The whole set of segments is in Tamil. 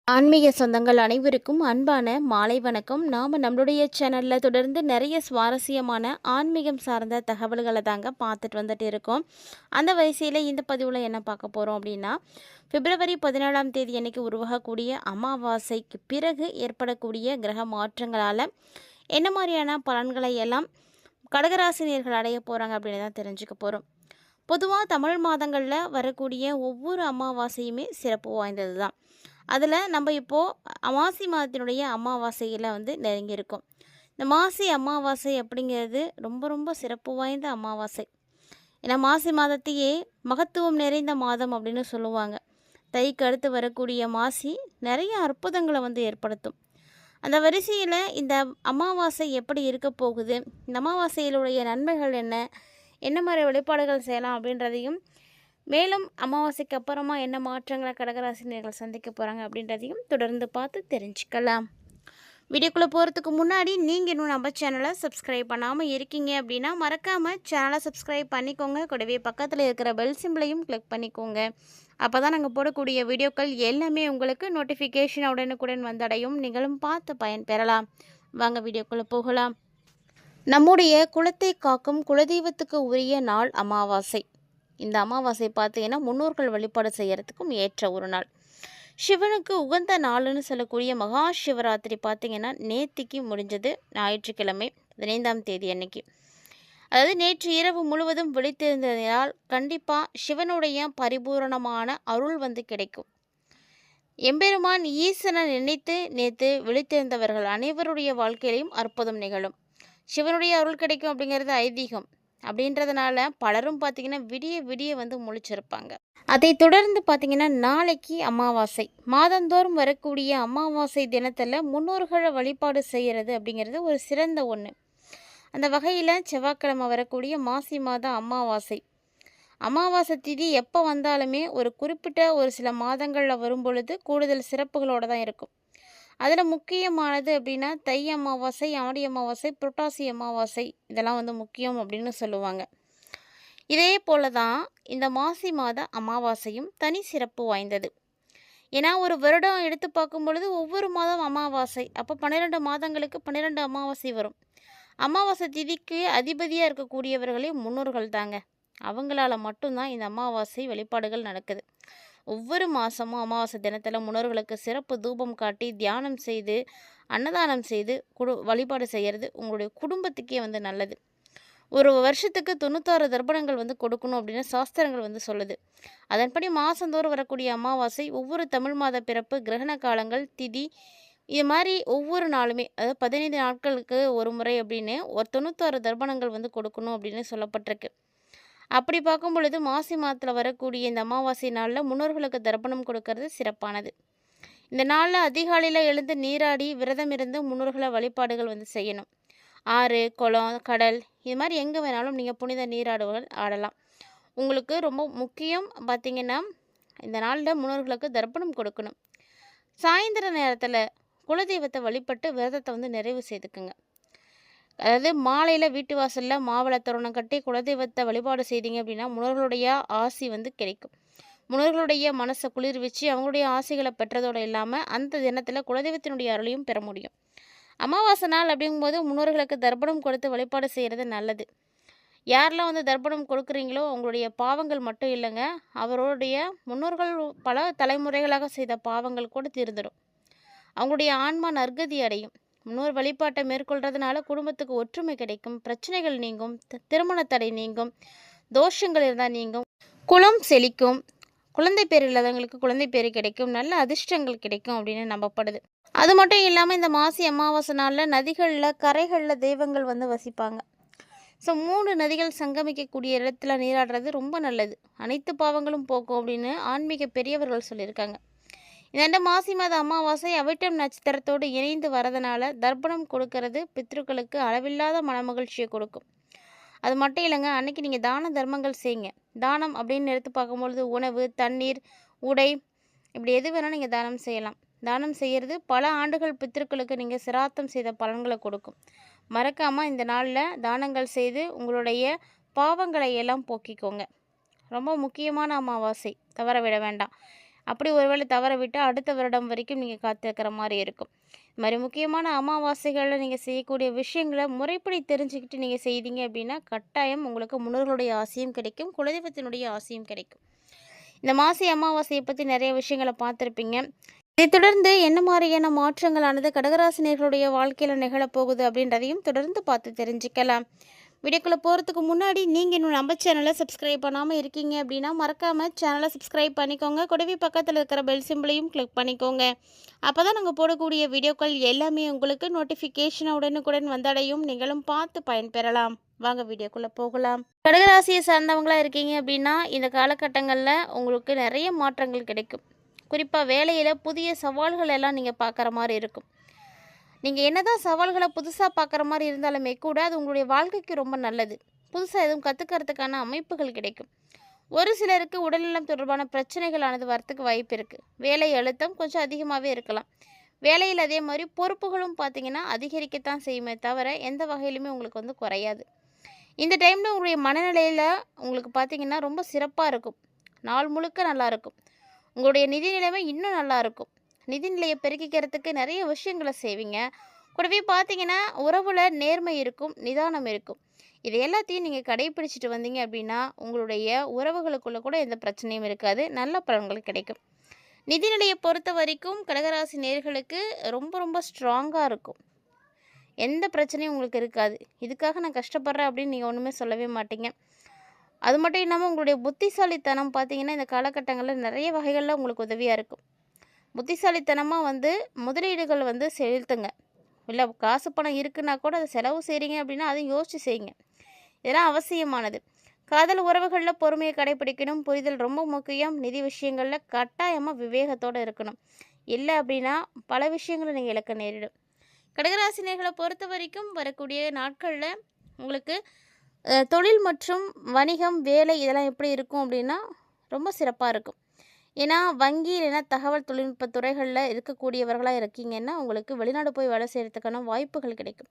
ஆன்மீக சொந்தங்கள் அனைவருக்கும் அன்பான மாலை வணக்கம். நாம் நம்மளுடைய சேனலில் தொடர்ந்து நிறைய சுவாரஸ்யமான ஆன்மீகம் சார்ந்த தகவல்களை தாங்க பார்த்துட்டு வந்துட்டு இருக்கோம். அந்த வரிசையில் இந்த பதிவில் என்ன பார்க்க போகிறோம் அப்படின்னா, பிப்ரவரி 17ஆம் தேதி அன்னைக்கு உருவாகக்கூடிய அமாவாசைக்கு பிறகு ஏற்படக்கூடிய கிரக மாற்றங்களால் என்ன மாதிரியான பலன்களை எல்லாம் கடகராசினியர்கள் அடைய போகிறாங்க அப்படின்னு தான் தெரிஞ்சுக்க போகிறோம். பொதுவாக தமிழ் மாதங்களில் வரக்கூடிய ஒவ்வொரு அமாவாசையுமே சிறப்பு வாய்ந்தது தான். அதில் நம்ம இப்போது மாசி மாதத்தினுடைய அமாவாசையில் நெருங்கியிருக்கோம். இந்த மாசி அமாவாசை அப்படிங்கிறது ரொம்ப ரொம்ப சிறப்பு வாய்ந்த அமாவாசை. ஏன்னா மாசி மாதத்தையே மகத்துவம் நிறைந்த மாதம் அப்படின்னு சொல்லுவாங்க. தைக்கு அடுத்து வரக்கூடிய மாசி நிறைய அற்புதங்களை ஏற்படுத்தும். அந்த வரிசையில் இந்த அமாவாசை எப்படி இருக்க போகுது, இந்த அமாவாசையிலுடைய நன்மைகள் என்ன, என்ன மாதிரி வழிபாடுகள் செய்யலாம் அப்படின்றதையும், மேலும் அமாவாசைக்கு அப்புறமா என்ன மாற்றங்களை கடகராசினியர்கள் சந்திக்க போகிறாங்க அப்படின்றதையும் தொடர்ந்து பார்த்து தெரிஞ்சுக்கலாம். வீடியோக்குள்ளே போகிறதுக்கு முன்னாடி நீங்கள் இன்னும் நம்ம சேனலை சப்ஸ்கிரைப் பண்ணாமல் இருக்கீங்க அப்படின்னா மறக்காமல் சேனலை சப்ஸ்கிரைப் பண்ணிக்கோங்க. கூடவே பக்கத்தில் இருக்கிற பெல் சிம்பிளையும் கிளிக் பண்ணிக்கோங்க. அப்போ தான் நாங்கள் போடக்கூடிய வீடியோக்கள் எல்லாமே உங்களுக்கு நோட்டிஃபிகேஷன் உடனுக்குடன் வந்தடையும். நீங்களும் பார்த்து பயன் பெறலாம். வாங்க வீடியோக்குள்ளே போகலாம். நம்முடைய குலத்தை காக்கும் குலதெய்வத்துக்கு உரிய நாள் அமாவாசை. இந்த அமாவாசை பார்த்தீங்கன்னா முன்னோர்கள் வழிபாடு செய்கிறதுக்கும் ஏற்ற ஒரு நாள். சிவனுக்கு உகந்த நாள்னு சொல்லக்கூடிய மகா சிவராத்திரி பார்த்திங்கன்னா நேத்திக்கு முடிஞ்சது, ஞாயிற்றுக்கிழமை 15ஆம் தேதி அன்னைக்கு. அதாவது நேற்று இரவு முழுவதும் விழித்திருந்ததினால் கண்டிப்பாக சிவனுடைய பரிபூரணமான அருள் கிடைக்கும். எம்பெருமான் ஈசனை நினைத்து நேற்று விழித்திருந்தவர்கள் அனைவருடைய வாழ்க்கையிலையும் அற்புதம் நிகழும். சிவனுடைய அருள் கிடைக்கும் அப்படிங்கிறது ஐதீகம். அப்படின்றதுனால பலரும் பார்த்திங்கன்னா விடிய விடிய முழிச்சிருப்பாங்க. அதை தொடர்ந்து பார்த்திங்கன்னா நாளைக்கு அமாவாசை. மாதந்தோறும் வரக்கூடிய அமாவாசை தினத்தில் முன்னோர்களை வழிபாடு செய்கிறது அப்படிங்கிறது ஒரு சிறந்த ஒன்று. அந்த வகையில் செவ்வாய்க்கிழமை வரக்கூடிய மாசி மாத அமாவாசை. அமாவாசை திதி எப்போ வந்தாலுமே ஒரு குறிப்பிட்ட ஒரு சில மாதங்களில் வரும் பொழுது கூடுதல் சிறப்புகளோடு தான் இருக்கும். அதில் முக்கியமானது அப்படின்னா தை அமாவாசை, ஆடி அமாவாசை, புரட்டாசி அமாவாசை இதெல்லாம் முக்கியம் அப்படின்னு சொல்லுவாங்க. இதே போல தான் இந்த மாசி மாத அமாவாசையும் தனி சிறப்பு வாய்ந்தது. ஏன்னா ஒரு வருடம் எடுத்து பார்க்கும் பொழுது ஒவ்வொரு மாதம் அமாவாசை. அப்போ 12 மாதங்களுக்கு 12 அமாவாசை வரும். அமாவாசை திதிக்கு அதிபதியாக இருக்கக்கூடியவர்களே முன்னோர்கள் தாங்க. அவங்களால மட்டும்தான் இந்த அமாவாசை வழிபாடுகள் நடக்குது. ஒவ்வொரு மாதமும் அமாவாசை தினத்தில் முன்னோர்களுக்கு சிறப்பு தூபம் காட்டி தியானம் செய்து அன்னதானம் செய்து வழிபாடு செய்கிறது உங்களுடைய குடும்பத்துக்கே நல்லது. ஒரு வருஷத்துக்கு 96 தர்ப்பணங்கள் கொடுக்கணும் அப்படின்னு சாஸ்திரங்கள் சொல்லுது. அதன்படி மாதந்தோறும் வரக்கூடிய அமாவாசை ஒவ்வொரு தமிழ் மாத பிறப்பு, கிரகண காலங்கள், திதி இது மாதிரி ஒவ்வொரு நாளுமே, அதாவது 15 நாட்களுக்கு ஒரு முறை அப்படின்னு ஒரு 96 தர்ப்பணங்கள் கொடுக்கணும் அப்படின்னு சொல்லப்பட்டிருக்கு. அப்படி பார்க்கும் பொழுது மாசி மாதத்தில் வரக்கூடிய இந்த அமாவாசை நாளில் முன்னோர்களுக்கு தர்ப்பணம் கொடுக்கறது சிறப்பானது. இந்த நாளில் அதிகாலையில் எழுந்து நீராடி விரதம் இருந்து முன்னோர்களை வழிபாடுகள் செய்யணும். ஆறு, குளம், கடல் இது மாதிரி எங்கே வேணாலும் நீங்கள் புனித நீராடுகள் ஆடலாம். உங்களுக்கு ரொம்ப முக்கியம் பார்த்திங்கன்னா இந்த நாளில் முன்னோர்களுக்கு தர்ப்பணம் கொடுக்கணும். சாயந்தர நேரத்தில் குலதெய்வத்தை வழிபட்டு விரதத்தை நிறைவு செய்துக்குங்க. அதாவது மாலையில் வீட்டு வாசலில் மாவிளை தோரணம் கட்டி குலதெய்வத்தை வழிபாடு செய்தீங்க அப்படின்னா முன்னோர்களுடைய ஆசி கிடைக்கும். முன்னோர்களுடைய மனசை குளிர்விச்சு அவங்களுடைய ஆசைகளை பெற்றதோடு இல்லாமல் அந்த தினத்தில் குலதெய்வத்தினுடைய அருளையும் பெற முடியும். அமாவாசை நாள் அப்படிங்கும்போது முன்னோர்களுக்கு தர்ப்பணம் கொடுத்து வழிபாடு செய்கிறது நல்லது. யாரெல்லாம் தர்ப்பணம் கொடுக்குறீங்களோ அவங்களுடைய பாவங்கள் மட்டும் இல்லைங்க, அவருடைய முன்னோர்கள் பல தலைமுறைகளாக செய்த பாவங்கள் கூட தீர்ந்துடும். அவங்களுடைய ஆன்மா நற்கதி அடையும். முன்னோர் வழிபாட்டை மேற்கொள்கிறதுனால குடும்பத்துக்கு ஒற்றுமை கிடைக்கும், பிரச்சனைகள் நீங்கும், திருமண தடை நீங்கும், தோஷங்கள் இருந்தால் நீங்கும், குலம் செழிக்கும், குழந்தை பேர் இல்லாதவங்களுக்கு குழந்தை பேர் கிடைக்கும், நல்ல அதிர்ஷ்டங்கள் கிடைக்கும் அப்படின்னு நம்பப்படுது. அது மட்டும் இல்லாமல் இந்த மாசி அமாவாசை நாளில் நதிகளில் கரைகளில் தெய்வங்கள் வசிப்பாங்க. ஸோ 3 நதிகள் சங்கமிக்கக்கூடிய இடத்துல நீராடுறது ரொம்ப நல்லது. அனைத்து பாவங்களும் போக்கும் அப்படின்னு ஆன்மீக பெரியவர்கள் சொல்லியிருக்காங்க. இந்த மாசி மாத அமாவாசை அவிட்டம் நட்சத்திரத்தோடு இணைந்து வரதுனால தர்ப்பணம் கொடுக்கறது பித்ருக்களுக்கு அளவில்லாத மனமகிழ்ச்சியை கொடுக்கும். அது மட்டும் இல்லைங்க, அன்றைக்கி நீங்கள் தான தர்மங்கள் செய்யுங்க. தானம் அப்படின்னு எடுத்து பார்க்கும்பொழுது உணவு, தண்ணீர், உடை இப்படி எது வேணாலும் நீங்கள் தானம் செய்யலாம். தானம் செய்கிறது பல ஆண்டுகள் பித்ருக்களுக்கு நீங்கள் சிராத்தம் செய்த பலன்களை கொடுக்கும். மறக்காமல் இந்த நாளில் தானங்கள் செய்து உங்களுடைய பாவங்களை எல்லாம் போக்கிக்கோங்க. ரொம்ப முக்கியமான அமாவாசை, தவற விட வேண்டாம். அப்படி ஒருவேளை தவற விட்டால் அடுத்த வருடம் வரைக்கும் நீங்கள் காத்திருக்கிற மாதிரி இருக்கும். இது மாதிரி முக்கியமான அமாவாசைகளில் நீங்கள் செய்யக்கூடிய விஷயங்களை முறைப்படி தெரிஞ்சுக்கிட்டு நீங்கள் செய்தீங்க அப்படின்னா கட்டாயம் உங்களுக்கு முன்னோர்களுடைய ஆசையும் கிடைக்கும், குலதெய்வத்தினுடைய ஆசையும் கிடைக்கும். இந்த மாசி அமாவாசையை பற்றி நிறைய விஷயங்களை பார்த்துருப்பீங்க. இதைத் தொடர்ந்து என்ன மாதிரியான மாற்றங்களானது கடகராசினியர்களுடைய வாழ்க்கையில் நிகழப்போகுது அப்படின்றதையும் தொடர்ந்து பார்த்து தெரிஞ்சுக்கலாம். வீடியோக்குள்ளே போகிறதுக்கு முன்னாடி நீங்கள் இன்னும் நம்ம சேனலை சப்ஸ்கிரைப் பண்ணாமல் இருக்கீங்க அப்படின்னா மறக்காமல் சேனலை சப்ஸ்கிரைப் பண்ணிக்கோங்க. கூடவே பக்கத்தில் இருக்கிற பெல் சிம்பிளையும் கிளிக் பண்ணிக்கோங்க. அப்போ தான் நாங்கள் போடக்கூடிய வீடியோக்கள் எல்லாமே உங்களுக்கு நோட்டிஃபிகேஷனை உடனுக்குடன் வந்தடையும். நீங்களும் பார்த்து பயன்பெறலாம். வாங்க வீடியோக்குள்ளே போகலாம். கடகராசியை சார்ந்தவங்களாக இருக்கீங்க அப்படின்னா இந்த காலகட்டங்களில் உங்களுக்கு நிறைய மாற்றங்கள் கிடைக்கும். குறிப்பாக வேலையில் புதிய சவால்கள் எல்லாம் நீங்கள் பார்க்குற மாதிரி இருக்கும். நீங்கள் என்ன தான் சவால்களை புதுசாக பார்க்குற மாதிரி இருந்தாலுமே கூட அது உங்களுடைய வாழ்க்கைக்கு ரொம்ப நல்லது. புதுசாக எதுவும் கற்றுக்கிறதுக்கான அமைப்புகள் கிடைக்கும். ஒரு சிலருக்கு உடல்நலம் தொடர்பான பிரச்சனைகளானது வரத்துக்கு வாய்ப்பு இருக்குது. வேலை அழுத்தம் கொஞ்சம் அதிகமாகவே இருக்கலாம். வேலையில் அதே மாதிரி பொறுப்புகளும் பார்த்திங்கன்னா அதிகரிக்கத்தான் செய்யுமே தவிர எந்த வகையிலுமே உங்களுக்கு குறையாது. இந்த டைமில் உங்களுடைய மனநிலையில் உங்களுக்கு பார்த்திங்கன்னா ரொம்ப சிறப்பாக இருக்கும். நாள் முழுக்க நல்லாயிருக்கும். உங்களுடைய நிதி நிலைமை இன்னும் நல்லாயிருக்கும். நிதிநிலையை பெருக்கிக்கிறதுக்கு நிறைய விஷயங்களை செய்வீங்க. கூடவே பார்த்தீங்கன்னா உறவில் நேர்மை இருக்கும், நிதானம் இருக்கும். இது எல்லாத்தையும் நீங்கள் கடைப்பிடிச்சிட்டு வந்தீங்க அப்படின்னா உங்களுடைய உறவுகளுக்குள்ளே கூட எந்த பிரச்சனையும் இருக்காது, நல்ல பலன்கள் கிடைக்கும். நிதிநிலையை பொறுத்த வரைக்கும் கடகராசி நேயர்களுக்கு ரொம்ப ரொம்ப ஸ்ட்ராங்காக இருக்கும். எந்த பிரச்சனையும் உங்களுக்கு இருக்காது. இதுக்காக நான் கஷ்டப்படுறேன் அப்படின்னு நீங்கள் ஒன்றுமே சொல்லவே மாட்டீங்க. அது மட்டும் இல்லாமல் உங்களுடைய புத்திசாலித்தனம் பார்த்தீங்கன்னா இந்த காலகட்டங்களில் நிறைய வகைகளில் உங்களுக்கு உதவியாக இருக்கும். புத்திசாலித்தனமாக முதலீடுகள் செலுத்துங்க. இல்லை காசு பணம் இருக்குன்னா கூட அதை செலவு செய்கிறீங்க அப்படின்னா அதையும் யோசித்து செய்யுங்க. இதெல்லாம் அவசியமானது. காதல் உறவுகளில் பொறுமையை கடைப்பிடிக்கணும். புரிதல் ரொம்ப முக்கியம். நிதி விஷயங்களில் கட்டாயமாக விவேகத்தோடு இருக்கணும். இல்லை அப்படின்னா பல விஷயங்களை நீங்கள் இழக்க நேரிடும். கடகராசினியர்களை பொறுத்த வரைக்கும் வரக்கூடிய நாட்களில் உங்களுக்கு தொழில் மற்றும் வணிகம், வேலை இதெல்லாம் எப்படி இருக்கும் அப்படின்னா ரொம்ப சிறப்பாக இருக்கும். ஏன்னா வங்கி இல்லைன்னா தகவல் தொழில்நுட்ப துறைகளில் இருக்கக்கூடியவர்களாக இருக்கீங்கன்னா உங்களுக்கு வெளிநாடு போய் வேலை செய்கிறதுக்கான வாய்ப்புகள் கிடைக்கும்.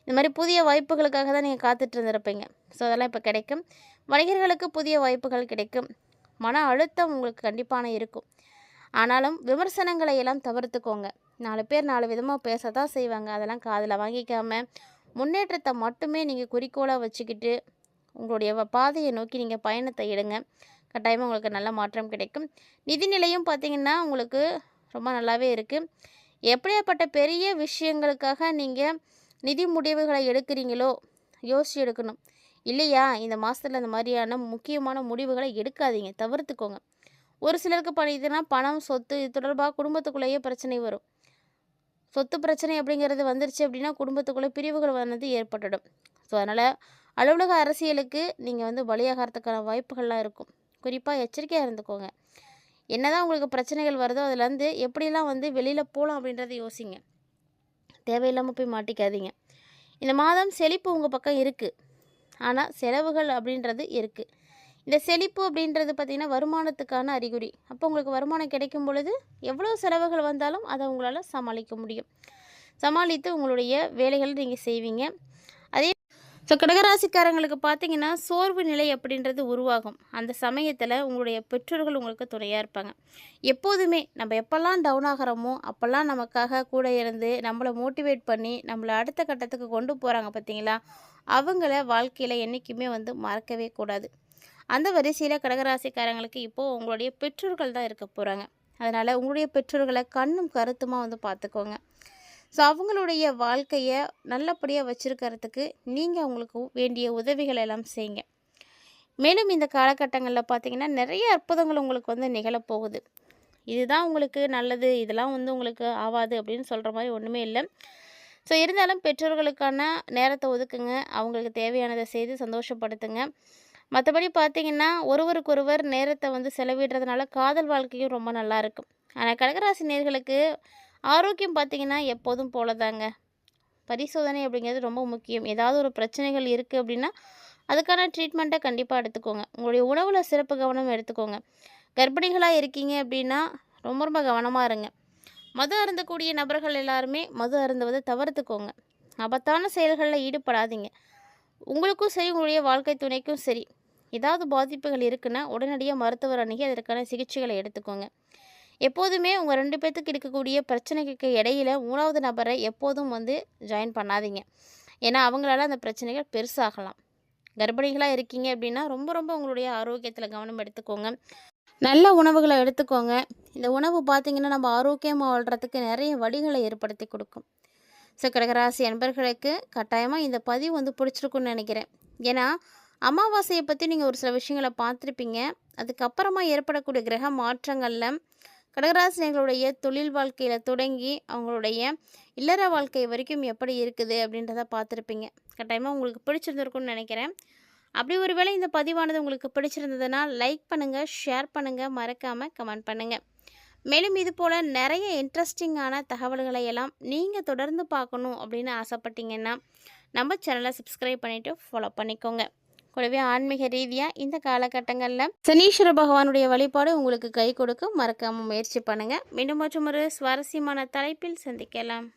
இந்த மாதிரி புதிய வாய்ப்புகளுக்காக தான் நீங்கள் காத்துட்டு இருந்திருப்பீங்க. ஸோ அதெல்லாம் இப்போ கிடைக்கும். வணிகர்களுக்கு புதிய வாய்ப்புகள் கிடைக்கும். மன அழுத்தம் உங்களுக்கு கண்டிப்பான இருக்கும். ஆனாலும் விமர்சனங்களை எல்லாம் தவிர்த்துக்கோங்க. 4 பேர் 4 விதமாக பேச தான் செய்வாங்க. அதெல்லாம் காதில் வாங்கிக்காமல் முன்னேற்றத்தை மட்டுமே நீங்கள் குறிக்கோளாக வச்சுக்கிட்டு உங்களுடைய பாதையை நோக்கி நீங்கள் பயணத்தை எடுங்க. கட்டாயமாக உங்களுக்கு நல்ல மாற்றம் கிடைக்கும். நிதிநிலையும் பார்த்திங்கன்னா உங்களுக்கு ரொம்ப நல்லாவே இருக்குது. எப்படியாப்பட்ட பெரிய விஷயங்களுக்காக நீங்கள் நிதி முடிவுகளை எடுக்கிறீங்களோ யோசித்து எடுக்கணும். இல்லையா இந்த மாதத்தில் இந்த மாதிரியான முக்கியமான முடிவுகளை எடுக்காதீங்க, தவிர்த்துக்கோங்க. ஒரு சிலருக்கு பண்ணிதுன்னா பணம், சொத்து இது தொடர்பாக குடும்பத்துக்குள்ளேயே பிரச்சனை வரும். சொத்து பிரச்சனை அப்படிங்கிறது வந்துருச்சு அப்படின்னா குடும்பத்துக்குள்ளே பிரிவுகள் ஏற்பட்டுடும். ஸோ அதனால் அலுவலக அரசியலுக்கு நீங்கள் பலியாகிறதுக்கான வாய்ப்புகள்லாம் இருக்கும். குறிப்பாக எச்சரிக்கையாக இருந்துக்கோங்க. என்ன தான் உங்களுக்கு பிரச்சனைகள் வருதோ அதுலேருந்து எப்படிலாம் வெளியில் போகலாம் அப்படின்றத யோசிங்க. தேவையில்லாமல் போய் மாட்டிக்காதீங்க. இந்த மாதம் செழிப்பு உங்கள் பக்கம் இருக்குது. ஆனால் செலவுகள் அப்படின்றது இருக்குது. இந்த செழிப்பு அப்படின்றது பார்த்திங்கன்னா வருமானத்துக்கான அறிகுறி. அப்போ உங்களுக்கு வருமானம் கிடைக்கும் பொழுது எவ்வளோ செலவுகள் வந்தாலும் அதை உங்களால் சமாளிக்க முடியும். சமாளித்து உங்களுடைய வேலைகளை நீங்கள் செய்வீங்க. அதே ஸோ கடகராசிக்காரங்களுக்கு பார்த்திங்கன்னா சோர்வு நிலை அப்படின்றது உருவாகும். அந்த சமயத்தில் உங்களுடைய பெற்றோர்கள் உங்களுக்கு துணையாக இருப்பாங்க. எப்போதுமே நம்ம எப்போல்லாம் டவுன் ஆகிறோமோ அப்போல்லாம் நமக்காக கூட இருந்து நம்மளை மோட்டிவேட் பண்ணி நம்மளை அடுத்த கட்டத்துக்கு கொண்டு போகிறாங்க பார்த்திங்களா, அவங்கள வாழ்க்கையில் என்றைக்குமே மறக்கவே கூடாது. அந்த வரிசையில் கடகராசிக்காரங்களுக்கு இப்போது உங்களுடைய பெற்றோர்கள் தான் இருக்க போகிறாங்க. அதனால் உங்களுடைய பெற்றோர்களை கண்ணும் கருத்துமாக பார்த்துக்கோங்க. ஸோ அவங்களுடைய வாழ்க்கையை நல்லபடியாக வச்சுருக்கிறதுக்கு நீங்கள் அவங்களுக்கு வேண்டிய உதவிகள் எல்லாம் செய்யுங்க. மேலும் இந்த காலகட்டங்களில் பார்த்திங்கன்னா நிறைய அற்புதங்கள் உங்களுக்கு நிகழப்போகுது. இதுதான் உங்களுக்கு நல்லது, இதெல்லாம் உங்களுக்கு ஆகாது அப்படின்னு சொல்கிற மாதிரி ஒன்றுமே இல்லை. ஸோ இருந்தாலும் பெற்றோர்களுக்கான நேரத்தை ஒதுக்குங்க. அவங்களுக்கு தேவையானதை செய்து சந்தோஷப்படுத்துங்க. மற்றபடி பார்த்திங்கன்னா ஒருவருக்கொருவர் நேரத்தை செலவிடுறதுனால காதல் வாழ்க்கையும் ரொம்ப நல்லாயிருக்கும். ஆனால் கடகராசி நேயர்களுக்கு ஆரோக்கியம் பார்த்திங்கன்னா எப்போதும் போல தாங்க. பரிசோதனை அப்படிங்கிறது ரொம்ப முக்கியம். ஏதாவது ஒரு பிரச்சனைகள் இருக்குது அப்படின்னா அதுக்கான ட்ரீட்மெண்ட்டை கண்டிப்பாக எடுத்துக்கோங்க. உங்களுடைய உணவில் சிறப்பு கவனம் எடுத்துக்கோங்க. கர்ப்பிணிகளாக இருக்கீங்க அப்படின்னா ரொம்ப ரொம்ப கவனமாக இருங்க. மது அருந்தக்கூடிய நபர்கள் எல்லாருமே மது அருந்துவதை தவிர்த்துக்கோங்க. ஆபத்தான செயல்களில் ஈடுபடாதீங்க. உங்களுக்கும் சரி, உங்களுடைய வாழ்க்கை துணைக்கும் சரி. ஏதாவது பாதிப்புகள் இருக்குன்னா உடனடியாக மருத்துவர் அணுகி அதற்கான சிகிச்சைகளை எடுத்துக்கோங்க. எப்போதுமே உங்கள் 2 பேத்துக்கு இருக்கக்கூடிய பிரச்சனைகளுக்கு இடையில 3வது நபரை எப்போதும் ஜாயின் பண்ணாதீங்க. ஏன்னா அவங்களால அந்த பிரச்சனைகள் பெருசாகலாம். கர்ப்பிணிகளாக இருக்கீங்க அப்படின்னா ரொம்ப ரொம்ப உங்களுடைய ஆரோக்கியத்தில் கவனம் எடுத்துக்கோங்க. நல்ல உணவுகளை எடுத்துக்கோங்க. இந்த உணவு பார்த்திங்கன்னா நம்ம ஆரோக்கியமாக வாழ்கிறதுக்கு நிறைய வழிகளை ஏற்படுத்தி கொடுக்கும். ஸோ கடகராசி அன்பர்களுக்கு கட்டாயமாக இந்த பதிவு பிடிச்சிருக்குன்னு நினைக்கிறேன். ஏன்னா அமாவாசையை பற்றி நீங்கள் ஒரு சில விஷயங்களை பார்த்துருப்பீங்க. அதுக்கப்புறமா ஏற்படக்கூடிய கிரக மாற்றங்களில் கடகராசினியர்களுடைய தொழில் வாழ்க்கையில் தொடங்கி அவங்களுடைய இல்லற வாழ்க்கை வரைக்கும் எப்படி இருக்குது அப்படின்றத பார்த்துருப்பீங்க. கட்டாயமாக உங்களுக்கு பிடிச்சிருந்துருக்குன்னு நினைக்கிறேன். அப்படி ஒரு வேளை இந்த பதிவானது உங்களுக்கு பிடிச்சிருந்ததுன்னா லைக் பண்ணுங்கள், ஷேர் பண்ணுங்கள், மறக்காமல் கமெண்ட் பண்ணுங்கள். மேலும் இது போல் நிறைய இன்ட்ரெஸ்டிங்கான தகவல்களை எல்லாம் நீங்கள் தொடர்ந்து பார்க்கணும் அப்படின்னு ஆசைப்பட்டீங்கன்னா நம்ம சேனலை சப்ஸ்கிரைப் பண்ணிவிட்டு ஃபாலோ பண்ணிக்கோங்க. கூடவே ஆன்மீக ரீதியாக இந்த காலகட்டங்களில் சனீஸ்வர பகவானுடைய வழிபாடு உங்களுக்கு கை கொடுக்கும். மறக்காமல் முயற்சி பண்ணுங்கள். மீண்டும் மற்றும் ஒரு சுவாரஸ்யமான தலைப்பில் சந்திக்கலாம்.